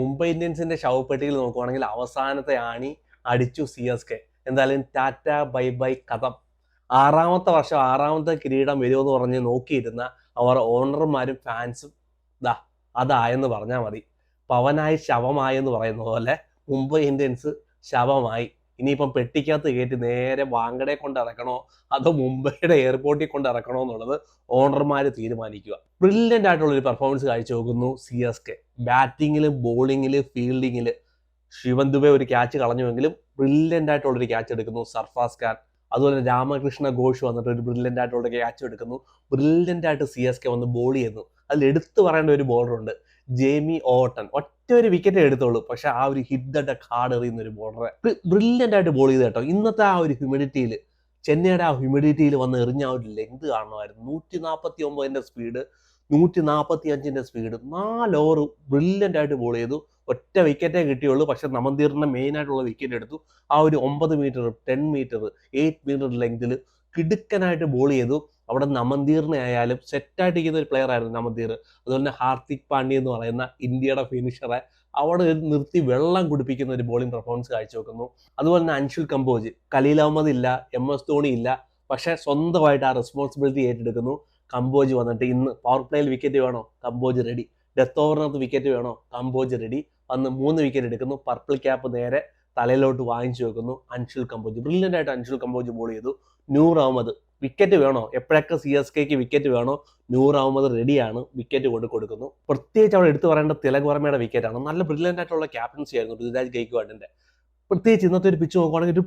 മുംബൈ ഇന്ത്യൻസിന്റെ ശവപ്പെട്ടിയിൽ നോക്കുവാണെങ്കിൽ അവസാനത്തെ ആണി അടിച്ചു CSK. എന്തായാലും ടാറ്റ ബൈ ബൈ കഥം. ആറാമത്തെ വർഷം ആറാമത്തെ കിരീടം വരുമെന്ന് പറഞ്ഞ് നോക്കിയിരുന്ന അവർ ഓണർമാരും ഫാൻസും ദാ അതായെന്ന് പറഞ്ഞാൽ മതി. പവനായി ശവമായെന്ന് പറയുന്ന പോലെ മുംബൈ ഇന്ത്യൻസ് ശവമായി. ഇനിയിപ്പം പെട്ടിക്കകത്ത് കയറ്റി നേരെ വാങ്കഡെ കൊണ്ട് ഇറക്കണോ അതോ മുംബൈയുടെ എയർപോർട്ടിൽ കൊണ്ട് ഇറക്കണോ എന്നുള്ളത് ഓണർമാർ തീരുമാനിക്കുക. ബ്രില്യൻ്റ് ആയിട്ടുള്ള ഒരു പെർഫോമൻസ് കാഴ്ചവെക്കുന്നു CSK. ബാറ്റിങ്ങിൽ, ബോളിങ്ങിൽ, ഫീൽഡിങ്ങിൽ. ശിവൻ ദുബെ ഒരു ക്യാച്ച് കളഞ്ഞുവെങ്കിലും ബ്രില്യൻ്റ് ആയിട്ടുള്ളൊരു ക്യാച്ച് എടുക്കുന്നു സർഫാസ് ഖാൻ. അതുപോലെ രാമകൃഷ്ണ ഘോഷ് വന്നിട്ട് ഒരു ബ്രില്യൻ്റ് ആയിട്ടുള്ള ക്യാച്ച് എടുക്കുന്നു. ബ്രില്യൻ്റ് ആയിട്ട് CSK വന്ന് ബോൾ ചെയ്യുന്നു. അതിൽ എടുത്തു പറയേണ്ട ഒരു ബോളറുണ്ട്, ജേമി ഓട്ടൺ. ഒറ്റ ഒരു വിക്കറ്റ് എടുത്തോളൂ, പക്ഷെ ആ ഒരു ഹിറ്റ് ഹാർഡ് എറിയുന്ന ഒരു ബോളറെ ബ്രില്യൻ്റ് ആയിട്ട് ബോൾ ചെയ്ത് കേട്ടോ. ഇന്നത്തെ ആ ഒരു ഹ്യൂമിഡിറ്റിയിൽ, ചെന്നൈയുടെ ആ ഹ്യൂമിഡിറ്റിയിൽ വന്ന് എറിഞ്ഞ ആ ഒരു ലെങ്ത് കാണണമായിരുന്നു. 149 സ്പീഡ്, 145 സ്പീഡ്, 4 ഓവർ ബ്രില്യൻ്റ് ആയിട്ട് ബോൾ ചെയ്തു. ഒറ്റ വിക്കറ്റേ കിട്ടിയുള്ളൂ, പക്ഷെ നമന്തീറിന്റെ മെയിൻ ആയിട്ടുള്ള വിക്കറ്റ് എടുത്തു. ആ ഒരു 9 മീറ്റർ, 10 മീറ്റർ, 8 മീറ്റർ ലെങ്തിൽ കിടുക്കനായിട്ട് ബോൾ ചെയ്തു. അവിടെ നമന്തീറിനെ ആയാലും സെറ്റായിട്ടിരിക്കുന്ന ഒരു പ്ലെയർ ആയിരുന്നു നമന്തീർ. അതുപോലെ തന്നെ ഹാർദിക് പാണ്ഡ്യ എന്ന് പറയുന്ന ഇന്ത്യയുടെ ഫിനിഷറെ അവിടെ നിർത്തി വെള്ളം കുടിപ്പിക്കുന്ന ഒരു ബോളിംഗ് പെർഫോമൻസ് കാഴ്ചവെക്കുന്നു. അതുപോലെ തന്നെ അൻഷുൽ കമ്പോജ്, ഖലീൽ അഹമ്മദ് ഇല്ല, MS ധോണി ഇല്ല, പക്ഷെ സ്വന്തമായിട്ട് ആ റെസ്പോൺസിബിലിറ്റി ഏറ്റെടുക്കുന്നു. കമ്പോജ് വന്നിട്ട് ഇന്ന് പവർ പ്ലേയിൽ വിക്കറ്റ് വേണോ, കമ്പോജ് റെഡി. ഡെത്ത് ഓവറിനകത്ത് വിക്കറ്റ് വേണോ, കമ്പോജ് റെഡി. വന്ന് 3 വിക്കറ്റ് എടുക്കുന്നു. പർപ്പിൾ ക്യാപ്പ് നേരെ തലയിലോട്ട് വാങ്ങിച്ചു വെക്കുന്നു. അൻഷുൽ കമ്പോജ് ബ്രില്യൻ്റ് ആയിട്ട് അൻഷുൽ കമ്പോജ് ബോൾ ചെയ്തു. നൂർ അഹമ്മദ്, വിക്കറ്റ് വേണോ, എപ്പോഴൊക്കെ CSKക്ക് വിക്കറ്റ് വേണോ, നൂർ അഹമ്മദ് റെഡിയാണ്, വിക്കറ്റ് കൊടുക്കുന്നു. പ്രത്യേകിച്ച് അവിടെ എടുത്തു പറയേണ്ട തിലക് വർമ്മയുടെ വിക്കറ്റാണ്. നല്ല ബ്രില്യൻ്റ് ആയിട്ടുള്ള ക്യാപ്റ്റൻസി ആയിരുന്നു ഋതുരാജ് ഗെയ്ക്വാഡിന്റെ. പ്രത്യേകിച്ച് ഇന്നത്തെ ഒരു പിച്ച് നോക്കുവാണെങ്കിൽ ഒരു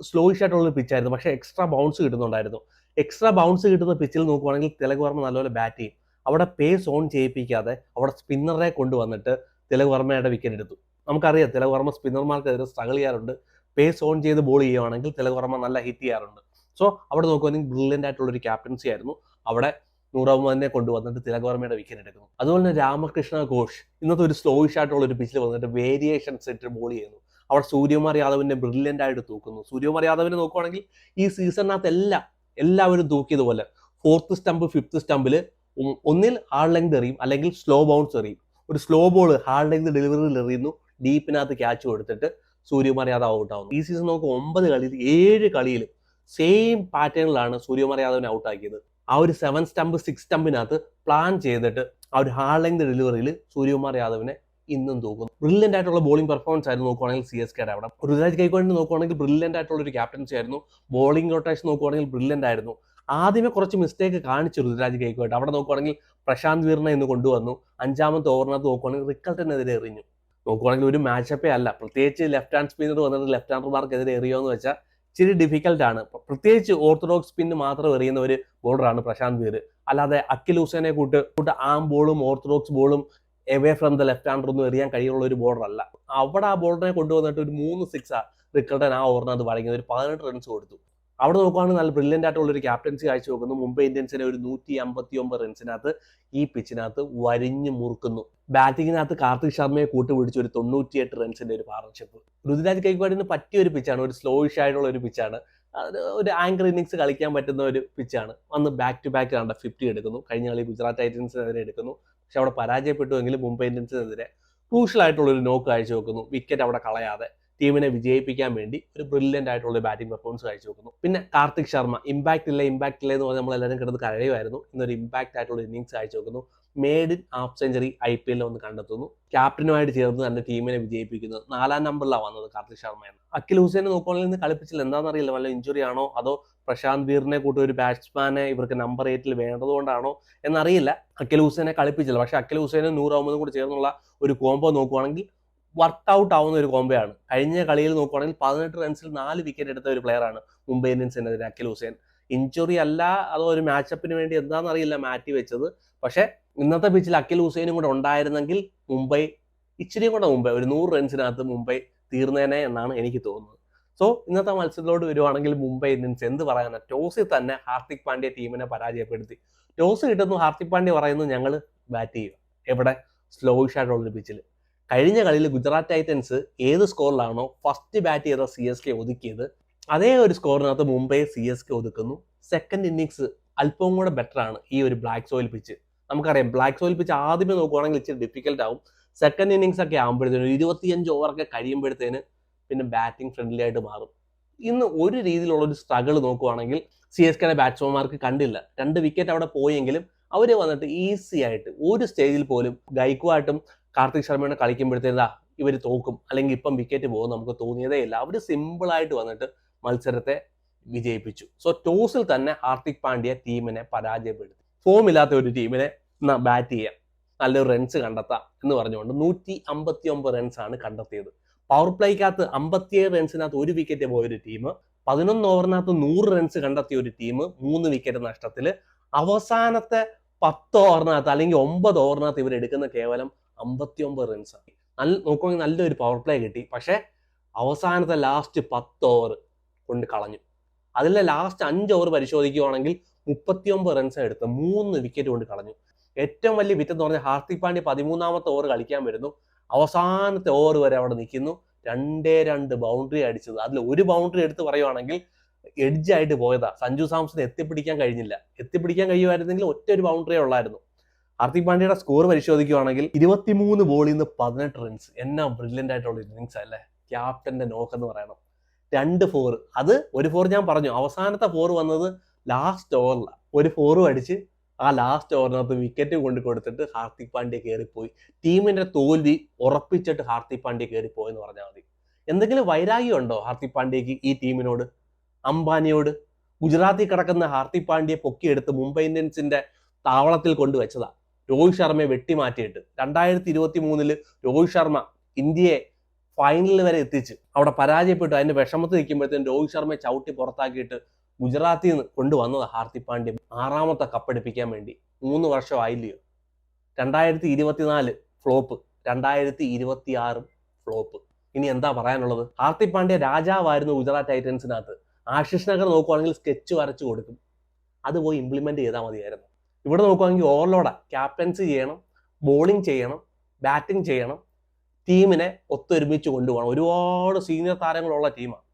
സ്ലോയിഷ് ആയിട്ടുള്ള ഒരു പിച്ചായിരുന്നു, പക്ഷേ എക്സ്ട്രാ ബൗൺസ് കിട്ടുന്നുണ്ടായിരുന്നു. എക്സ്ട്രാ ബൗൺസ് കിട്ടുന്ന പിച്ചിൽ നോക്കുവാണെങ്കിൽ തിലക് വർമ്മ നല്ലപോലെ ബാറ്റ് ചെയ്യും. അവിടെ പേസ് ഓൺ ചെയ്യിപ്പിക്കാതെ അവിടെ സ്പിന്നറെ കൊണ്ടുവന്നിട്ട് തിലക് വർമ്മയുടെ വിക്കറ്റ് എടുത്തു. നമുക്കറിയാം തിലക് വർമ്മ സ്പിന്നർമാർക്കെതിരെ സ്ട്രഗിൾ ചെയ്യാറുണ്ട്. പേസ് ഓൺ ചെയ്ത് ബോൾ ചെയ്യുവാണെങ്കിൽ തിലക് വർമ്മ നല്ല ഹിറ്റ് ചെയ്യാറുണ്ട്. സോ അവിടെ നോക്കുവാണെങ്കിൽ ബ്രില്യൻ്റ് ആയിട്ടുള്ള ഒരു ക്യാപ്റ്റൻസി ആയിരുന്നു. അവിടെ നൂർ അഹമ്മദിനെ കൊണ്ടുവന്നിട്ട് തിലക് വർമ്മയുടെ വിക്കറ്റ് എടുക്കുന്നു. അതുപോലെ തന്നെ രാമകൃഷ്ണ ഘോഷ് ഇന്നത്തെ ഒരു സ്ലോയിഷ് ആയിട്ടുള്ള ഒരു പിച്ചിൽ വന്നിട്ട് വേരിയേഷൻസ് ഇട്ട് ബോൾ ചെയ്യുന്നു. അവിടെ സൂര്യകുമാർ യാദവിനെ ബ്രില്യൻ്റ് ആയിട്ട് തൂക്കുന്നു. സൂര്യകുമാർ യാദവിനെ നോക്കുവാണെങ്കിൽ ഈ സീസണിനകത്ത് എല്ലാവരും തൂക്കിയതുപോലെ 4th സ്റ്റംപ് 5th സ്റ്റംപിൽ ഒന്നിൽ ഹാർഡ് ലെങ്ത് എറിയും, അല്ലെങ്കിൽ സ്ലോ ബൗൺസ് എറിയും. ഒരു സ്ലോ ബോൾ ഹാർഡ് ലെങ്ത് ഡെലിവറിയിൽ എറിയുന്നു, ഡീപ്പിനകത്ത് ക്യാച്ച് കൊടുത്തിട്ട് സൂര്യകുമാർ യാദവ് ഔട്ട് ആവുന്നു. ഈ സീസൺ നമുക്ക് 9 കളിയിൽ 7 കളിയിലും സെയിം പാറ്റേണിലാണ് സൂര്യകുമാർ യാദവിനെ ഔട്ട് ആക്കിയത്. ആ ഒരു 7 സ്റ്റംപ് 6 സ്റ്റംപിനകത്ത് പ്ലാൻ ചെയ്തിട്ട് ആ ഒരു ഹാർഡ് ലെങ്ത് ഡെലിവറിയിൽ സൂര്യകുമാർ യാദവിനെ ഇന്നും തൂക്കുന്നു. ബ്രില്യൻ്റ് ആയിട്ടുള്ള ബോളിംഗ് പെർഫോമൻസ് ആയിരുന്നു നോക്കുവാണെങ്കിൽ CSKയുടെ അവിടെ. ഋതുരാജ് ഗെയ്ക്വാഡിനെ നോക്കുവാണെങ്കിൽ ബ്രില്യൻ്റ് ആയിട്ടുള്ള ഒരു ക്യാപ്റ്റൻസി ആയിരുന്നു. ബോളിംഗ് റൊട്ടേഷൻ നോക്കുവാണെങ്കിൽ ബ്രില്യൻ്റ് ആയിരുന്നു. ആദ്യമേ കുറച്ച് മിസ്റ്റേക്ക് കാണിച്ചു ഋതുരാജ് ഗെയ്ക്വാഡ്. അവിടെ നോക്കുവാണെങ്കിൽ പ്രശാന്ത് വീറിനെ ഇന്ന് കൊണ്ടുവന്നു. 5ാമത്തെ ഓവറിനകത്ത് നോക്കുവാണെങ്കിൽ റിക്കൾട്ടനെതിരെ എറിഞ്ഞു. നോക്കുവാണെങ്കിൽ ഒരു മാച്ചപ്പേ അല്ല. പ്രത്യേകിച്ച് ലെഫ്റ്റ് ഹാൻഡ് സ്പിന്നർ വന്നിട്ട് ലെഫ്റ്റ് ഹാൻഡർമാർക്കെതിരെ എറിയോ എന്ന് വെച്ചാൽ ഇച്ചിരി ഡിഫിക്കൽട്ടാണ്. പ്രത്യേകിച്ച് ഓർത്തഡോക്സ് സ്പിന്ന് മാത്രം എറിയുന്ന ഒരു ബോളറാണ് പ്രശാന്ത് വീർ. അല്ലാതെ അഖിൽ ഹുസൈനെ കൂട്ട് ആം ബോളും ഓർത്തഡോക്സ് ബോളും away from the left hander ഒന്നും എറിയാൻ കഴിയുള്ള ഒരു ബോളർ അല്ല. അവിടെ ആ ബോളറിനെ കൊണ്ടുവന്നിട്ട് ഒരു 3 സിക്സാ റിക്കൾട്ടൻ ആ ഓവറിനകത്ത് വഴങ്ങിയത്. ഒരു 18 റൺസ് കൊടുത്തു. അവിടെ നോക്കുകയാണെങ്കിൽ നല്ല ബ്രില്യൻ്റ് ആയിട്ടുള്ള ഒരു ക്യാപ്റ്റൻസി കാഴ്ച വെക്കുന്നു. മുംബൈ ഇന്ത്യൻസിനെ ഒരു 159 റൺസിനകത്ത് ഈ പിച്ചിനകത്ത് വരിഞ്ഞു മുറുക്കുന്നു. ബാറ്റിങ്ങിനകത്ത് കാർത്തിക് ശർമ്മയെ കൂട്ടുപിടിച്ച് ഒരു 98 റൺസിന്റെ ഒരു പാർട്ണർഷിപ്പ്. ഋതുരാജ് ഗെയ്ക്വാഡിന് പറ്റിയ ഒരു പിച്ചാണ്. ഒരു സ്ലോയിഷ് ആയിട്ടുള്ള ഒരു പിച്ചാണ്. ഒരു ആങ്കർ ഇന്നിങ്സ് കളിക്കാൻ പറ്റുന്ന ഒരു പിച്ചാണ്. വന്ന് ബാക്ക് ടു ബാക്ക് കണ്ട 50 എടുക്കുന്നു. കഴിഞ്ഞ കളി ഗുജറാത്ത് ടൈറ്റൻസിനെതിരെ എടുക്കുന്നു. പക്ഷെ അവിടെ പരാജയപ്പെട്ടുവെങ്കിലും മുംബൈ ഇന്ത്യൻസിനെതിരെ ക്രൂഷ്യൽ ആയിട്ടുള്ള ഒരു നോക്ക് കാഴ്ചവെക്കുന്നു. വിക്കറ്റ് അവിടെ കളയാതെ ടീമിനെ വിജയിപ്പിക്കാൻ വേണ്ടി ഒരു ബ്രില്യൻ്റ് ആയിട്ടുള്ള ബാറ്റിംഗ് പെർഫോമൻസ് കാഴ്ചവെക്കുന്നു. പിന്നെ കാർത്തിക് ശർമ്മ ഇമ്പാക്ട് ഇല്ല എന്ന് പറഞ്ഞാൽ നമ്മളെല്ലാവരും കിടന്ന് കരയുമായിരുന്നു. ഇന്നൊരു ഇമ്പാക്ട് ആയിട്ടുള്ള ഇന്നിങ്സ് കാഴ്ചവെക്കുന്നു. Made in half century IPL ഒന്ന് കണ്ടെത്തുന്നു. ക്യാപ്റ്റനുമായിട്ട് ചേർന്ന് തന്റെ ടീമിനെ വിജയിപ്പിക്കുന്നത്. 4ാം നമ്പറിലാണ് വന്നത് കാർത്തിക് ശർമ്മയാണ്. അഖിൽ ഹുസൈനെ നോക്കുകയാണെങ്കിൽ ഇന്ന് കളിപ്പിച്ചില്ല. എന്താണെന്നറിയില്ല, വല്ല ഇഞ്ചുറി ആണോ അതോ പ്രശാന്ത് വീറിനെ കൂട്ടി ഒരു ബാറ്റ്സ്മാനെ ഇവർക്ക് നമ്പർ 8 വേണ്ടതുകൊണ്ടാണോ എന്നറിയില്ല. അഖിൽ ഹുസൈനെ കളിപ്പിച്ചില്ല. പക്ഷെ അഖിൽ ഹുസൈനും നൂർ അഹമ്മദും കൂടി ചേർന്നുള്ള ഒരു കോംബോ നോക്കുവാണെങ്കിൽ വർക്ക്ഔട്ട് ആവുന്ന ഒരു കോംബോയാണ്. കഴിഞ്ഞ കളിയിൽ നോക്കുവാണെങ്കിൽ 18 റൺസിൽ 4 വിക്കറ്റ് എടുത്ത ഒരു പ്ലെയറാണ് മുംബൈ ഇന്ത്യൻസിനെതിരെ അഖിൽ ഹുസൈൻ. ഇഞ്ചുറി അല്ല അതോ ഒരു മാച്ചപ്പിന് വേണ്ടി എന്താണെന്നറിയില്ല മാറ്റി വെച്ചത്. പക്ഷെ ഇന്നത്തെ പിച്ചിൽ അഖിൽ ഹുസൈനും കൂടെ ഉണ്ടായിരുന്നെങ്കിൽ മുംബൈ ഇച്ചിരിയും കൂടെ മുംബൈ ഒരു 100 റൺസിനകത്ത് മുംബൈ തീർന്നേനെ എന്നാണ് എനിക്ക് തോന്നുന്നത്. സോ ഇന്നത്തെ മത്സരത്തിലോട്ട് വരുവാണെങ്കിൽ മുംബൈ ഇന്ത്യൻസ് എന്ത് പറയാനാ, ടോസിൽ തന്നെ ഹാർദിക് പാണ്ഡ്യ ടീമിനെ പരാജയപ്പെടുത്തി. ടോസ് കിട്ടുന്നു, ഹാർദിക് പാണ്ഡ്യ പറയുന്നു ഞങ്ങൾ ബാറ്റ് ചെയ്യുക. എവിടെ? സ്ലോയിഷ് ആയിട്ടുള്ളൊരു പിച്ചിൽ. കഴിഞ്ഞ കളിയിൽ ഗുജറാത്ത് ടൈറ്റൻസ് ഏത് സ്കോറിലാണോ ഫസ്റ്റ് ബാറ്റ് ചെയ്ത CSK ഒതുക്കിയത്, അതേ ഒരു സ്കോറിനകത്ത് മുംബൈ CSK ഒതുക്കുന്നു. സെക്കൻഡ് ഇന്നിങ്സ് അല്പവും കൂടെ ബെറ്റർ ആണ് ഈ ഒരു ബ്ലാക്ക് സോയിൽ പിച്ച്. നമുക്കറിയാം ബ്ലാക്ക് സോയിൽ പിച്ച് ആദ്യമേ നോക്കുവാണെങ്കിൽ ഇച്ചിരി ഡിഫിക്കൽട്ട് ആവും. സെക്കൻഡ് ഇന്നിങ്സ് ഒക്കെ ആകുമ്പോഴത്തേനും 25 ഓവറൊക്കെ കഴിയുമ്പോഴത്തേന് പിന്നെ ബാറ്റിംഗ് ഫ്രണ്ട്ലി ആയിട്ട് മാറും. ഇന്ന് ഒരു രീതിയിലുള്ള ഒരു സ്ട്രഗിൾ നോക്കുവാണെങ്കിൽ CSKയുടെ ബാറ്റ്സ്മാൻമാർക്ക് കണ്ടില്ല. 2 വിക്കറ്റ് അവിടെ പോയെങ്കിലും അവർ വന്നിട്ട് ഈസി ആയിട്ട് ഒരു സ്റ്റേജിൽ പോലും ഗൈക്വാഡും കാർത്തിക് ശർമ്മയുടെ കളിക്കുമ്പോഴത്തേതാ ഇവർ തോക്കും അല്ലെങ്കിൽ ഇപ്പം വിക്കറ്റ് പോകും നമുക്ക് തോന്നിയതേ ഇല്ല. അവർ സിമ്പിളായിട്ട് വന്നിട്ട് മത്സരത്തെ വിജയിപ്പിച്ചു. സോ ടോസിൽ തന്നെ ഹാർദിക് പാണ്ഡ്യ ടീമിനെ പരാജയപ്പെടുത്തി. ഫോം ഇല്ലാത്ത ഒരു ടീമിനെ ബാറ്റ് ചെയ്യാം, നല്ലൊരു റൺസ് കണ്ടെത്താം എന്ന് പറഞ്ഞുകൊണ്ട് 159 റൺസാണ് കണ്ടെത്തിയത്. പവർ പ്ലേക്കകത്ത് 57 റൺസിനകത്ത് 1 വിക്കറ്റ് പോയൊരു ടീം, 11 ഓവറിനകത്ത് 100 റൺസ് കണ്ടെത്തിയ ഒരു ടീം 3 വിക്കറ്റ് നഷ്ടത്തിൽ. അവസാനത്തെ 10 ഓവറിനകത്ത് അല്ലെങ്കിൽ 9 ഓവറിനകത്ത് ഇവർ എടുക്കുന്ന കേവലം 59 റൺസാണ്. നോക്കുവാണെങ്കിൽ നല്ലൊരു പവർ പ്ലേ കിട്ടി. പക്ഷേ അവസാനത്തെ ലാസ്റ്റ് 10 ഓവർ കൊണ്ട് കളഞ്ഞു. അതിലെ ലാസ്റ്റ് 5 ഓവർ പരിശോധിക്കുകയാണെങ്കിൽ 39 റൺസ് എടുത്ത് 3 വിക്കറ്റ് കൊണ്ട് കളഞ്ഞു. ഏറ്റവും വലിയ വിറ്റ് എന്ന് പറഞ്ഞാൽ ഹാർദിക് പാണ്ഡ്യ 13ാമത്തെ ഓവർ കളിക്കാൻ വരുന്നു. അവസാനത്തെ ഓവർ വരെ അവിടെ നിൽക്കുന്നു. 2 ബൗണ്ടറി അടിച്ചത്. അതിൽ ഒരു ബൗണ്ടറി എടുത്ത് പറയുവാണെങ്കിൽ എഡ്ജായിട്ട് പോയതാ. സഞ്ജു സാംസൺ എത്തിപ്പിടിക്കാൻ കഴിഞ്ഞില്ല. എത്തിപ്പിടിക്കാൻ കഴിയുമായിരുന്നെങ്കിൽ ഒറ്റ ഒരു ബൗണ്ടറിയേ ഉള്ളായിരുന്നു. ഹാർദിക് പാണ്ഡ്യയുടെ സ്കോർ പരിശോധിക്കുകയാണെങ്കിൽ 23 ബോളിൽ നിന്ന് 18 റൺസ്. എന്നാ ബ്രില്യൻ്റ് ആയിട്ടുള്ള ഇന്നിങ്സ് അല്ലേ. ക്യാപ്റ്റന്റെ നോക്ക് എന്ന് പറയണം. 2 4. അത് ഒരു 4 ഞാൻ പറഞ്ഞു. അവസാനത്തെ 4 വന്നത് ലാസ്റ്റ് ഓവറിലാണ്. ഒരു 4 അടിച്ച് ആ ലാസ്റ്റ് ഓവറിനകത്ത് വിക്കറ്റ് കൊണ്ട് കൊടുത്തിട്ട് ഹാർദിക് പാണ്ഡ്യ കയറിപ്പോയി. ടീമിന്റെ തോൽവി ഉറപ്പിച്ചിട്ട് ഹാർദിക് പാണ്ഡ്യ കയറിപ്പോയെന്ന് പറഞ്ഞാൽ മതി. എന്തെങ്കിലും വൈരാഗ്യം ഉണ്ടോ ഹാർദിക് പാണ്ഡ്യക്ക് ഈ ടീമിനോട്, അംബാനിയോട്? ഗുജറാത്തിൽ കിടക്കുന്ന ഹാർദിക് പാണ്ഡ്യയെ പൊക്കിയെടുത്ത് മുംബൈ ഇന്ത്യൻസിന്റെ താവളത്തിൽ കൊണ്ടുവച്ചതാ. രോഹിത് ശർമ്മയെ വെട്ടിമാറ്റിയിട്ട് 2023 രോഹിത് ശർമ്മ ഇന്ത്യയെ ഫൈനലിൽ വരെ എത്തിച്ച് അവിടെ പരാജയപ്പെട്ടു. അതിന്റെ വിഷമത്തിൽ നിൽക്കുമ്പോഴത്തേക്കും രോഹിത് ശർമ്മയെ ചവിട്ടി പുറത്താക്കിയിട്ട് ഗുജറാത്തിൽ നിന്ന് കൊണ്ടുവന്നത് ഹാർദിക് പാണ്ഡ്യ 6ാമത്തെ കപ്പടിപ്പിക്കാൻ വേണ്ടി. 3 വർഷമായില്ലയോ. 2024 ഫ്ലോപ്പ്, 2026 ഫ്ലോപ്പ്. ഇനി എന്താ പറയാനുള്ളത്? ഹാർദിക് പാണ്ഡ്യ രാജാവായിരുന്നു ഗുജറാത്ത് ടൈറ്റൻസിനകത്ത്. ആശിഷ് നഗർ നോക്കുവാണെങ്കിൽ സ്കെച്ച് വരച്ചു കൊടുക്കും. അത് പോയി ഇംപ്ലിമെന്റ് ചെയ്താൽ മതിയായിരുന്നു. ഇവിടെ നോക്കുവാണെങ്കിൽ ഓവർലോഡാ. ക്യാപ്റ്റൻസി ചെയ്യണം, ബോളിംഗ് ചെയ്യണം, ബാറ്റിംഗ് ചെയ്യണം, ടീമിനെ ഒത്തൊരുമിച്ച് കൊണ്ടുപോകണം. ഒരുപാട് സീനിയർ താരങ്ങളുള്ള ടീമാണ്.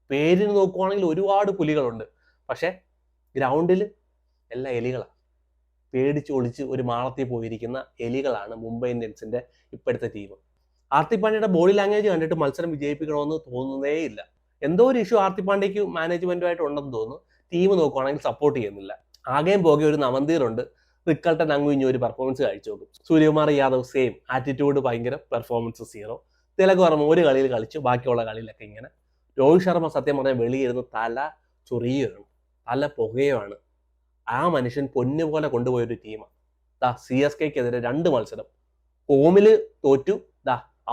പേരിന് നോക്കുവാണെങ്കിൽ ഒരുപാട് പുലികളുണ്ട്. പക്ഷെ ഗ്രൗണ്ടിൽ എല്ലാ എലികളാണ്. പേടിച്ച് ഒളിച്ച് ഒരു മാളത്തിൽ പോയിരിക്കുന്ന എലികളാണ് മുംബൈ ഇന്ത്യൻസിന്റെ ഇപ്പോഴത്തെ ടീം. ഹാർദിക് പാണ്ഡ്യയുടെ ബോഡി ലാംഗ്വേജ് കണ്ടിട്ട് മത്സരം വിജയിപ്പിക്കണമെന്ന് തോന്നുന്നേ ഇല്ല. എന്തോ ഒരു ഇഷ്യൂ ഹാർദിക് പാണ്ഡ്യയ്ക്ക് മാനേജ്മെന്റുമായിട്ട് ഉണ്ടെന്ന് തോന്നുന്നു. ടീം നോക്കുവാണെങ്കിൽ സപ്പോർട്ട് ചെയ്യുന്നില്ല. ആകെയും പോകെ ഒരു നവന്തീർ ഉണ്ട്. റിക്കൾട്ടൻ അങ്ങുഞ്ഞ ഒരു പെർഫോമൻസ് കാഴ്ചവെക്കും. സൂര്യകുമാർ യാദവ് സെയിം ആറ്റിറ്റ്യൂഡ്, ഭയങ്കര പെർഫോമൻസ് 0. തിലക് വർമ്മ ഒരു കളിയിൽ കളിച്ചു, ബാക്കിയുള്ള കളിയിലൊക്കെ ഇങ്ങനെ. രോഹിത് ശർമ്മ സത്യം പറഞ്ഞാൽ വെളിയിരുന്ന് തല ചൊറിയുകയാണ്, തല പുകയുമാണ്. ആ മനുഷ്യൻ പൊന്നു പോലെ കൊണ്ടുപോയൊരു ടീമാണ്. CSKക്കെതിരെ 2 മത്സരം ഹോമിൽ തോറ്റു.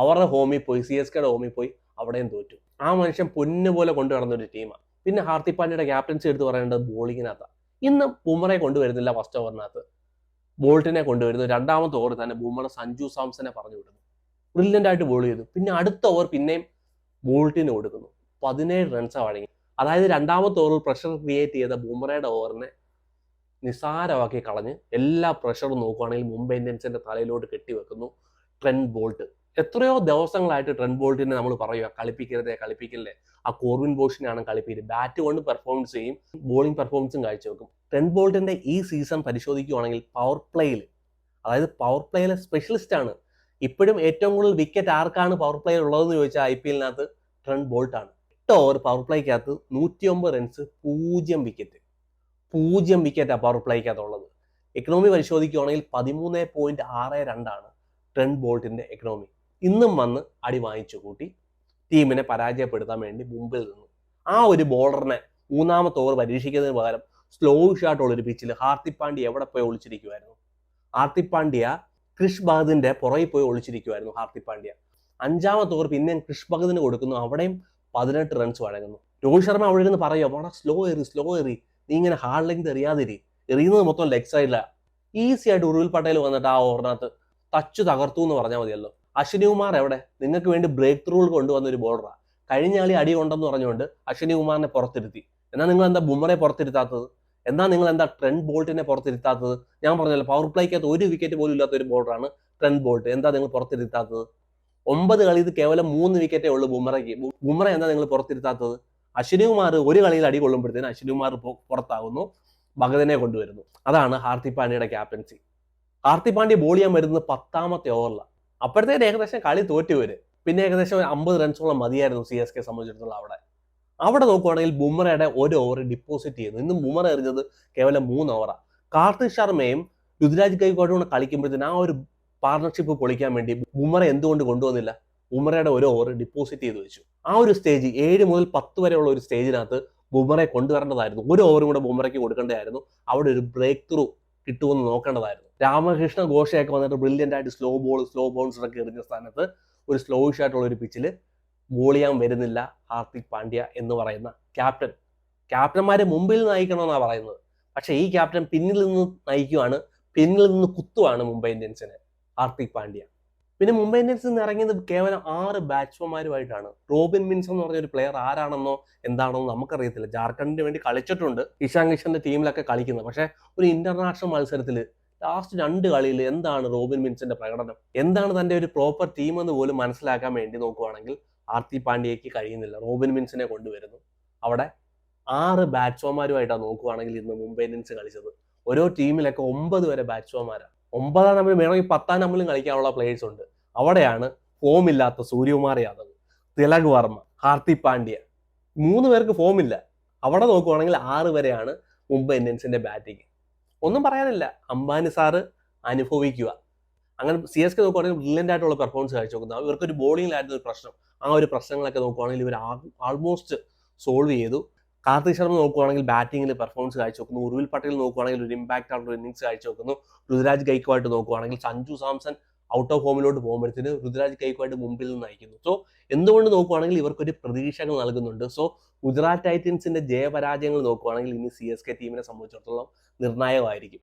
അവരുടെ ഹോമിൽ പോയി, CSKയുടെ ഹോമിൽ പോയി, അവിടെയും തോറ്റു. ആ മനുഷ്യൻ പൊന്നു പോലെ കൊണ്ടു നടന്നൊരു ടീമാണ്. പിന്നെ ഹാർദിക് പാണ്ഡ്യയുടെ ക്യാപ്റ്റൻസി എടുത്ത് പറയേണ്ടത് ബോളിങ്ങിനകത്താണ്. ഇന്ന് ബുംറയെ കൊണ്ടുവരുന്നില്ല. ഫസ്റ്റ് ഓവറിനകത്ത് ബോൾട്ടിനെ കൊണ്ടുവരുന്നു. 2ാമത്തെ ഓവർ തന്നെ ബുംറ സഞ്ജു സാംസനെ പറഞ്ഞു വിടുന്നു. ബ്രില്യൻ്റ് ആയിട്ട് ബോൾ ചെയ്തു. പിന്നെ അടുത്ത ഓവർ പിന്നെയും ബോൾട്ടിന് കൊടുക്കുന്നു. 17 റൺസാണ് വഴങ്ങി. അതായത് 2ാമത്തെ ഓവറിൽ പ്രഷർ ക്രിയേറ്റ് ചെയ്ത ബുംറയുടെ ഓവറിനെ നിസാരമാക്കി കളഞ്ഞ് എല്ലാ പ്രഷറും നോക്കുകയാണെങ്കിൽ മുംബൈ ഇന്ത്യൻസിന്റെ തലയിലോട്ട് കെട്ടിവെക്കുന്നു ട്രെന്റ് ബോൾട്ട്. എത്രയോ ദിവസങ്ങളായിട്ട് ട്രെന്റ് ബോൾട്ടിനെ നമ്മൾ പറയുക കളിപ്പിക്കല്ലേ. ആ കോർവിൻ ബോഷിനെയാണ് കളിപ്പിക്കുന്നത്. ബാറ്റ് കൊണ്ട് പെർഫോമൻസ് ചെയ്യും, ബോളിംഗ് പെർഫോമൻസും കാഴ്ചവെക്കും. ട്രെന്റ് ബോൾട്ടിന്റെ ഈ സീസൺ പരിശോധിക്കുകയാണെങ്കിൽ പവർ പ്ലേയിൽ, അതായത് പവർ പ്ലേയിലെ സ്പെഷ്യലിസ്റ്റ് ആണ്. ഇപ്പോഴും ഏറ്റവും കൂടുതൽ വിക്കറ്റ് ആർക്കാണ് പവർ പ്ലേയിൽ ഉള്ളതെന്ന് ചോദിച്ചാൽ IPLനകത്ത് ട്രെന്റ് ബോൾട്ടാണ്. 8 ഓവർ പവർ പ്ലേക്കകത്ത് 109 റൺസ്, 0 വിക്കറ്റ്. 0 വിക്കറ്റാണ് പവർ പ്ലേക്കകത്ത് ഉള്ളത്. എക്കണോമി പരിശോധിക്കുകയാണെങ്കിൽ 13.62 ട്രെന്റ് ബോൾട്ടിന്റെ എക്കണോമി. ഇന്നും വന്ന് അടി വാങ്ങിച്ചു കൂട്ടി ടീമിനെ പരാജയപ്പെടുത്താൻ വേണ്ടി മുമ്പിൽ നിന്നു. ആ ഒരു ബോളറിനെ 3ാമത്തെ ഓവർ പരീക്ഷിക്കുന്നതിന് പകരം സ്ലോ ഷോട്ട് ഉള്ളൊരു പിച്ചിൽ ഹാർദിക് പാണ്ഡ്യ എവിടെ പോയി ഒളിച്ചിരിക്കുമായിരുന്നു? ഹാർദിക് പാണ്ഡ്യ ക്രിഷ് ഭഗതിന്റെ പുറകിൽ പോയി ഒളിച്ചിരിക്കുമായിരുന്നു. ഹാർദിക് പാണ്ഡ്യ 5ാമത്തെ ഓവർ പിന്നെയും ക്രിഷ് ഭഗതിന് കൊടുക്കുന്നു. അവിടെയും 18 റൺസ് വഴങ്ങുന്നു. രോഹിത് ശർമ്മ അവിടെ നിന്ന് പറയുക, വളരെ സ്ലോ എറി, നീ ഇങ്ങനെ ഹാർഡ് ലെങ്ത് എറിയാതിരി, എറിയുന്നത് മൊത്തം ലെഗ് സൈഡിലാണ്. ഈസി ആയിട്ട് ഉറുവിൽ പട്ടേൽ വന്നിട്ട് ആ ഓവറിനകത്ത് ടച്ച് തകർത്തു എന്ന് പറഞ്ഞാൽ മതിയല്ലോ. അശ്വിനി കുമാർ എവിടെ? നിങ്ങൾക്ക് വേണ്ടി ബ്രേക്ക് ത്രൂകൾ കൊണ്ടുവന്ന ഒരു ബോളറാണ്. കഴിഞ്ഞ കളി അടി ഉണ്ടെന്ന് പറഞ്ഞുകൊണ്ട് അശ്വിനി കുമാറിനെ പുറത്തിരുത്തി. എന്നാൽ നിങ്ങൾ എന്താ ബുംറയെ പുറത്തിരുത്താത്തത്? എന്നാൽ നിങ്ങൾ എന്താ ട്രെന്റ് ബോൾട്ടിനെ പുറത്തിരുത്താത്തത്? ഞാൻ പറഞ്ഞല്ലോ, പവർ പ്ലേക്കകത്ത് 1 വിക്കറ്റ് പോലും ഇല്ലാത്ത ഒരു ബോളറാണ് ട്രെന്റ് ബോൾട്ട്. എന്താ നിങ്ങൾ പുറത്തിരുത്താത്തത്? 9 കളിയിൽ കേവലം 3 വിക്കറ്റേ ഉള്ളൂ ബുംറയ്ക്ക്. ബുംറ എന്താ നിങ്ങൾ പുറത്തിരുത്താത്തത്? അശ്വിനി കുമാർ ഒരു കളിയിൽ അടി കൊള്ളുമ്പോഴത്തേന് അശ്വിനി കുമാർ പുറത്താകുന്നു, ഭഗതിനെ കൊണ്ടുവരുന്നു. അതാണ് ഹാർദിക് പാണ്ഡ്യയുടെ ക്യാപ്റ്റൻസി. ഹാർദിക് പാണ്ഡ്യ ബോൾ ചെയ്യാൻ വരുന്നത് 10ാമത്തെ ഓവറിലാണ്. അപ്പോഴത്തേക്ക് ഏകദേശം കളി തോറ്റുവര്. പിന്നെ ഏകദേശം ഒരു 50 റൺസോളം മതിയായിരുന്നു CSK സംബന്ധിച്ചിടത്തോളം അവിടെ. അവിടെ നോക്കുവാണെങ്കിൽ ബുംറയുടെ 1 ഓവർ ഡിപ്പോസിറ്റ് ചെയ്യുന്നു. ഇന്ന് ബുംറ എറിഞ്ഞത് കേവലം 3 ഓവറാണ്. കാർത്തിക് ശർമ്മയും ഋതുരാജ് ഗൈക്വാഡും കൂടെ കളിക്കുമ്പോഴത്തേന് ആ ഒരു പാർട്ണർഷിപ്പ് പൊളിക്കാൻ വേണ്ടി ബുംറ എന്തുകൊണ്ട് കൊണ്ടുവന്നില്ല? ബുംറയുടെ 1 ഓവർ ഡിപ്പോസിറ്റ് ചെയ്ത് വെച്ചു. ആ ഒരു സ്റ്റേജ് 7 മുതൽ 10 വരെയുള്ള ഒരു സ്റ്റേജിനകത്ത് ബുംറയെ കൊണ്ടുവരേണ്ടതായിരുന്നു. 1 ഓവറും കൂടെ ബുംറയ്ക്ക് കൊടുക്കേണ്ടതായിരുന്നു. അവിടെ ഒരു ബ്രേക്ക് ത്രൂ കിട്ടുമെന്ന് നോക്കേണ്ടതായിരുന്നു. രാമകൃഷ്ണ ഘോഷയൊക്കെ വന്നിട്ട് ബ്രില്യൻ്റ് ആയിട്ട് സ്ലോ ബൗൺസർ ഒക്കെ എറിഞ്ഞ സ്ഥാനത്ത് ഒരു സ്ലോയിഷ് ആയിട്ടുള്ള ഒരു പിച്ചിൽ ബോൾ ചെയ്യാൻ വരുന്നില്ല ഹാർദിക് പാണ്ഡ്യ എന്ന് പറയുന്ന ക്യാപ്റ്റൻ. ക്യാപ്റ്റന്മാരെ മുമ്പിൽ നയിക്കണമെന്നാണ് പറയുന്നത്. പക്ഷേ ഈ ക്യാപ്റ്റൻ പിന്നിൽ നിന്ന് നയിക്കുവാണ്, പിന്നിൽ നിന്ന് കുത്തുവാണ് മുംബൈ ഇന്ത്യൻസിനെ ഹാർദിക് പാണ്ഡ്യ. പിന്നെ മുംബൈ ഇന്ത്യൻസിൽ നിന്ന് ഇറങ്ങിയത് കേവലം 6 ബാറ്റ്സ്മാൻമാരുമായിട്ടാണ്. റോബിൻ മിൻസ് എന്ന് പറഞ്ഞ ഒരു പ്ലെയർ ആരാണെന്നോ എന്താണെന്നോ നമുക്കറിയത്തില്ല. ജാർഖണ്ഡിന് വേണ്ടി കളിച്ചിട്ടുണ്ട്, ഇഷാൻ കിഷന്റെ ടീമിലൊക്കെ കളിക്കുന്നത്. പക്ഷേ ഒരു ഇന്റർനാഷണൽ മത്സരത്തിൽ ലാസ്റ്റ് 2 കളിയിൽ എന്താണ് റോബിൻ മിൻസിന്റെ പ്രകടനം, എന്താണ് തന്റെ ഒരു പ്രോപ്പർ ടീം എന്ന് പോലും മനസ്സിലാക്കാൻ വേണ്ടി നോക്കുവാണെങ്കിൽ ഹാർദിക് പാണ്ഡ്യയ്ക്ക് കഴിയുന്നില്ല. റോബിൻ മിൻസിനെ കൊണ്ടുവരുന്നു. അവിടെ 6 ബാറ്റ്സ്മാൻമാരുമായിട്ടാണ് നോക്കുവാണെങ്കിൽ ഇന്ന് മുംബൈ ഇന്ത്യൻസ് കളിച്ചത്. ഓരോ ടീമിലൊക്കെ 9 വരെ ബാറ്റ്സ്മാൻമാരാണ്. 9 നമ്മൾ വേണമെങ്കിൽ 10 നമ്മളും കളിക്കാനുള്ള പ്ലേയേഴ്സ് ഉണ്ട്. അവിടെയാണ് ഫോം ഇല്ലാത്ത സൂര്യകുമാർ യാദവ്, തിലക് വർമ്മ, ഹാർദിക് പാണ്ഡ്യ 3 പേർക്ക് ഫോം ഇല്ല. അവിടെ നോക്കുവാണെങ്കിൽ 6 വരെയാണ് മുംബൈ ഇന്ത്യൻസിന്റെ ബാറ്റിംഗ്. ഒന്നും പറയാനില്ല, അംബാനി സാറ് അനുഭവിക്കുക. അങ്ങനെ CSK നോക്കുവാണെങ്കിൽ ബ്രില്യൻ്റ് ആയിട്ടുള്ള പെർഫോമൻസ് കാഴ്ചവെക്കുന്നത്. ഇവർക്കൊരു ബോളിംഗിലായിരുന്നു ഒരു പ്രശ്നം. ആ ഒരു പ്രശ്നങ്ങളൊക്കെ നോക്കുവാണെങ്കിൽ ഇവർ ആൾമോസ്റ്റ് സോൾവ് ചെയ്തു. കാർത്തിക് ശർമ്മ നോക്കുവാണെങ്കിൽ ബാറ്റിംഗിൽ പെർഫോമൻസ് കാഴ്ചവെക്കുന്നു. ഉർവിൽ പട്ടേൽ നോക്കുവാണെങ്കിൽ ഒരു ഇമ്പാക്റ്റ് ആയിട്ടുള്ള ഇന്നിംഗ്സ് കാഴ്ചവെക്കുന്നു. ഋതുരാജ് ഗൈക്വാഡ് നോക്കുവാണെങ്കിൽ സഞ്ജു സാംസൺ ഔട്ട് ഓഫ് ഫോമിലോട്ട് പോകുമ്പോഴത്തേന് ഋതുരാജ് ഗൈക്വാഡ് മുമ്പിൽ നിന്ന് നയിക്കുന്നു. സോ എന്തുകൊണ്ട് നോക്കുവാണെങ്കിൽ ഇവർക്കൊരു പ്രതീക്ഷകൾ നൽകുന്നുണ്ട്. സോ ഗുജറാത്ത് ടൈറ്റൻസിന്റെ ജയപരാജയങ്ങൾ നോക്കുവാണെങ്കിൽ ഇനി CSK ടീമിനെ സംബന്ധിച്ചിടത്തോളം നിർണായകമായിരിക്കും.